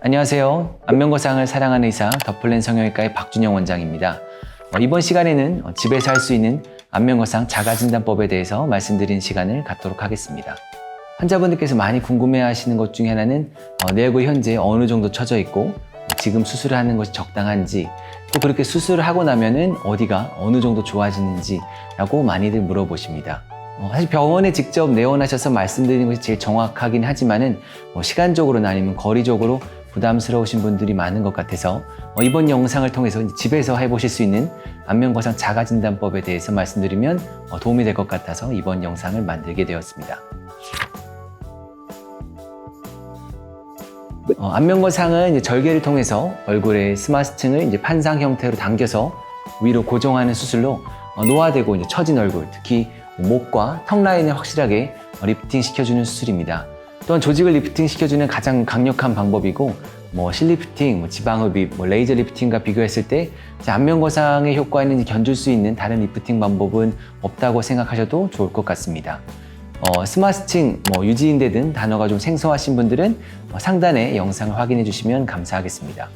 안녕하세요. 안면거상을 사랑하는 의사 더플랜 성형외과의 박준영 원장입니다. 이번 시간에는 집에서 할 수 있는 안면거상 자가진단법에 대해서 말씀드리는 시간을 갖도록 하겠습니다. 환자분들께서 많이 궁금해하시는 것 중에 하나는 내 얼굴이 현재 어느 정도 처져 있고 지금 수술을 하는 것이 적당한지, 또 그렇게 수술을 하고 나면은 어디가 어느 정도 좋아지는지 라고 많이들 물어보십니다. 사실 병원에 직접 내원하셔서 말씀드리는 것이 제일 정확하긴 하지만은 시간적으로나 아니면 거리적으로 부담스러우신 분들이 많은 것 같아서 이번 영상을 통해서 집에서 해보실 수 있는 안면거상 자가진단법에 대해서 말씀드리면 도움이 될 것 같아서 이번 영상을 만들게 되었습니다. 안면거상은 이제 절개를 통해서 얼굴의 스마스층을 이제 판상 형태로 당겨서 위로 고정하는 수술로 노화되고 이제 처진 얼굴, 특히 목과 턱 라인을 확실하게 리프팅 시켜주는 수술입니다. 또한 조직을 리프팅 시켜주는 가장 강력한 방법이고, 실리프팅, 지방흡입, 레이저 리프팅과 비교했을 때 안면거상의 효과는 견줄 수 있는 다른 리프팅 방법은 없다고 생각하셔도 좋을 것 같습니다. 스마스층, 유지인대 등 단어가 좀 생소하신 분들은 상단에 영상을 확인해 주시면 감사하겠습니다.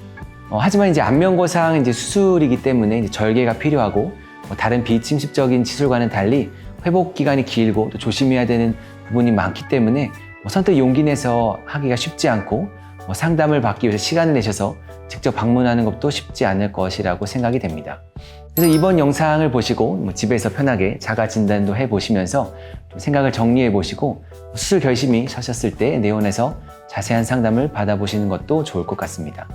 하지만 이제 안면거상 수술이기 때문에 이제 절개가 필요하고 다른 비침습적인 시술과는 달리 회복 기간이 길고 또 조심해야 되는 부분이 많기 때문에 선뜻 용기 내서 하기가 쉽지 않고 상담을 받기 위해서 시간을 내셔서 직접 방문하는 것도 쉽지 않을 것이라고 생각이 됩니다. 그래서 이번 영상을 보시고 집에서 편하게 자가 진단도 해보시면서 좀 생각을 정리해 보시고 수술 결심이 서셨을 때 내원해서 자세한 상담을 받아보시는 것도 좋을 것 같습니다.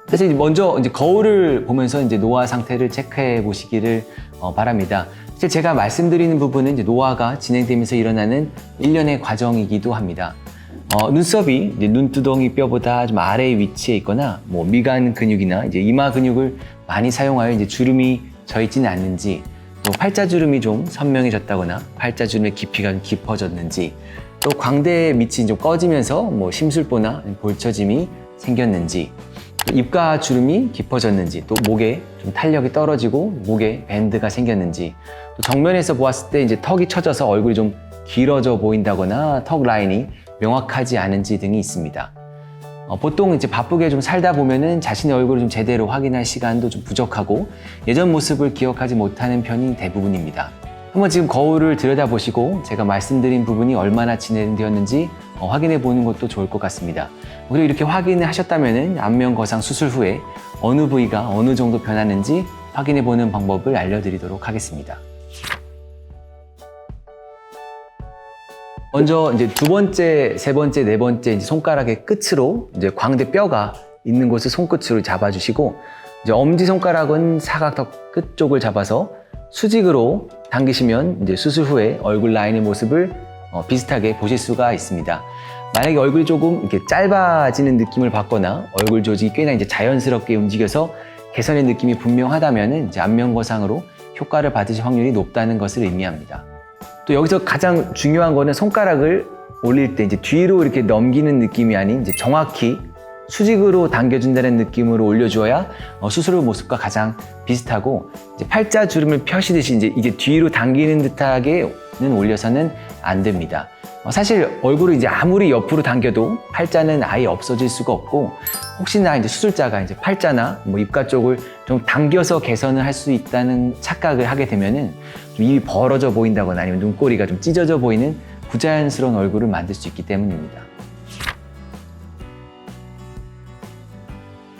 사실 먼저 거울을 보면서 노화 상태를 체크해 보시기를 바랍니다. 사실 제가 말씀드리는 부분은 노화가 진행되면서 일어나는 일련의 과정이기도 합니다. 눈썹이 눈두덩이 뼈보다 좀 아래에 위치해 있거나 미간 근육이나 이마 근육을 많이 사용하여 주름이 져 있지는 않는지, 또 팔자주름이 좀 선명해졌다거나 팔자주름의 깊이가 좀 깊어졌는지, 또 광대 밑이 좀 꺼지면서 심술보나 볼처짐이 생겼는지, 입가 주름이 깊어졌는지, 또 목에 좀 탄력이 떨어지고 목에 밴드가 생겼는지, 또 정면에서 보았을 때 턱이 처져서 얼굴이 좀 길어져 보인다거나 턱 라인이 명확하지 않은지 등이 있습니다. 보통 바쁘게 좀 살다 보면은 자신의 얼굴을 좀 제대로 확인할 시간도 좀 부족하고 예전 모습을 기억하지 못하는 편이 대부분입니다. 한번 지금 거울을 들여다보시고 제가 말씀드린 부분이 얼마나 진행되었는지 확인해 보는 것도 좋을 것 같습니다. 그리고 이렇게 확인을 하셨다면은 안면거상 수술 후에 어느 부위가 어느 정도 변하는지 확인해 보는 방법을 알려드리도록 하겠습니다. 먼저 두 번째, 세 번째, 네 번째 손가락의 끝으로 광대 뼈가 있는 곳을 손끝으로 잡아주시고, 엄지손가락은 사각턱 끝 쪽을 잡아서 수직으로 당기시면 수술 후에 얼굴 라인의 모습을 비슷하게 보실 수가 있습니다. 만약에 얼굴이 조금 이렇게 짧아지는 느낌을 받거나 얼굴 조직이 꽤나 자연스럽게 움직여서 개선의 느낌이 분명하다면 안면거상으로 효과를 받으실 확률이 높다는 것을 의미합니다. 또 여기서 가장 중요한 거는 손가락을 올릴 때 뒤로 이렇게 넘기는 느낌이 아닌 정확히 수직으로 당겨준다는 느낌으로 올려주어야 수술 후 모습과 가장 비슷하고, 팔자 주름을 펴시듯이 이게 뒤로 당기는 듯하게는 올려서는 안 됩니다. 사실 얼굴을 아무리 옆으로 당겨도 팔자는 아예 없어질 수가 없고, 혹시나 수술자가 팔자나 입가 쪽을 좀 당겨서 개선을 할 수 있다는 착각을 하게 되면은 좀 입이 벌어져 보인다거나 아니면 눈꼬리가 좀 찢어져 보이는 부자연스러운 얼굴을 만들 수 있기 때문입니다.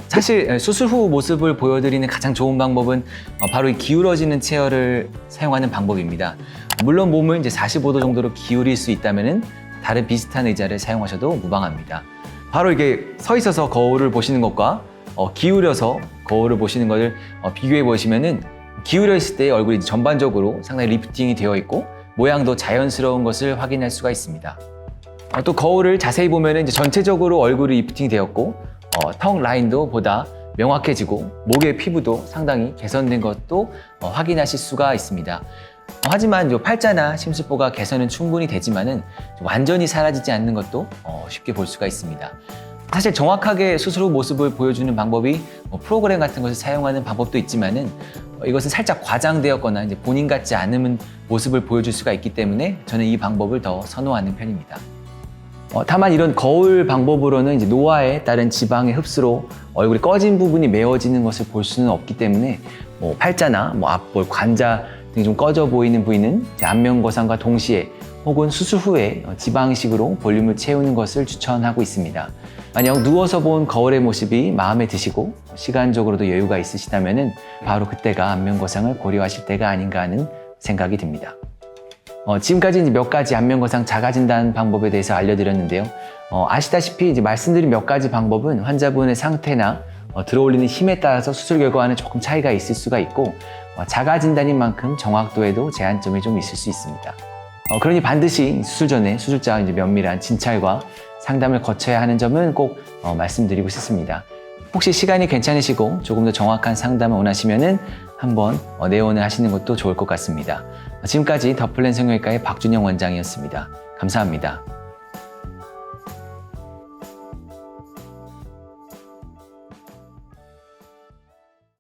사실 수술 후 모습을 보여드리는 가장 좋은 방법은 바로 이 기울어지는 체어를 사용하는 방법입니다. 물론 몸을 45도 정도로 기울일 수 있다면 다른 비슷한 의자를 사용하셔도 무방합니다. 바로 이게 서 있어서 거울을 보시는 것과 기울여서 거울을 보시는 것을 비교해 보시면은, 기울여 있을 때 얼굴이 전반적으로 상당히 리프팅이 되어 있고 모양도 자연스러운 것을 확인할 수가 있습니다. 또 거울을 자세히 보면은 전체적으로 얼굴이 리프팅이 되었고 턱 라인도 보다 명확해지고 목의 피부도 상당히 개선된 것도 확인하실 수가 있습니다. 하지만 팔자나 심술보가 개선은 충분히 되지만은 완전히 사라지지 않는 것도 쉽게 볼 수가 있습니다. 사실 정확하게 수술 후 모습을 보여주는 방법이 프로그램 같은 것을 사용하는 방법도 있지만은 이것은 살짝 과장되었거나 본인 같지 않은 모습을 보여줄 수가 있기 때문에 저는 이 방법을 더 선호하는 편입니다. 다만 이런 거울 방법으로는 이제 노화에 따른 지방의 흡수로 얼굴이 꺼진 부분이 메워지는 것을 볼 수는 없기 때문에 팔자나 앞볼, 관자 등이 좀 꺼져 보이는 부위는 안면거상과 동시에 혹은 수술 후에 지방식으로 볼륨을 채우는 것을 추천하고 있습니다. 만약 누워서 본 거울의 모습이 마음에 드시고 시간적으로도 여유가 있으시다면 바로 그때가 안면거상을 고려하실 때가 아닌가 하는 생각이 듭니다. 지금까지 이제 몇 가지 안면거상 자가진단 방법에 대해서 알려드렸는데요. 아시다시피 이제 말씀드린 몇 가지 방법은 환자분의 상태나 들어올리는 힘에 따라서 수술 결과와는 조금 차이가 있을 수가 있고 자가진단인 만큼 정확도에도 제한점이 좀 있을 수 있습니다. 그러니 반드시 수술 전에 수술자와 이제 면밀한 진찰과 상담을 거쳐야 하는 점은 꼭 말씀드리고 싶습니다. 혹시 시간이 괜찮으시고 조금 더 정확한 상담을 원하시면은 한번 내원을 하시는 것도 좋을 것 같습니다. 지금까지 더플랜 성형외과의 박준영 원장이었습니다. 감사합니다.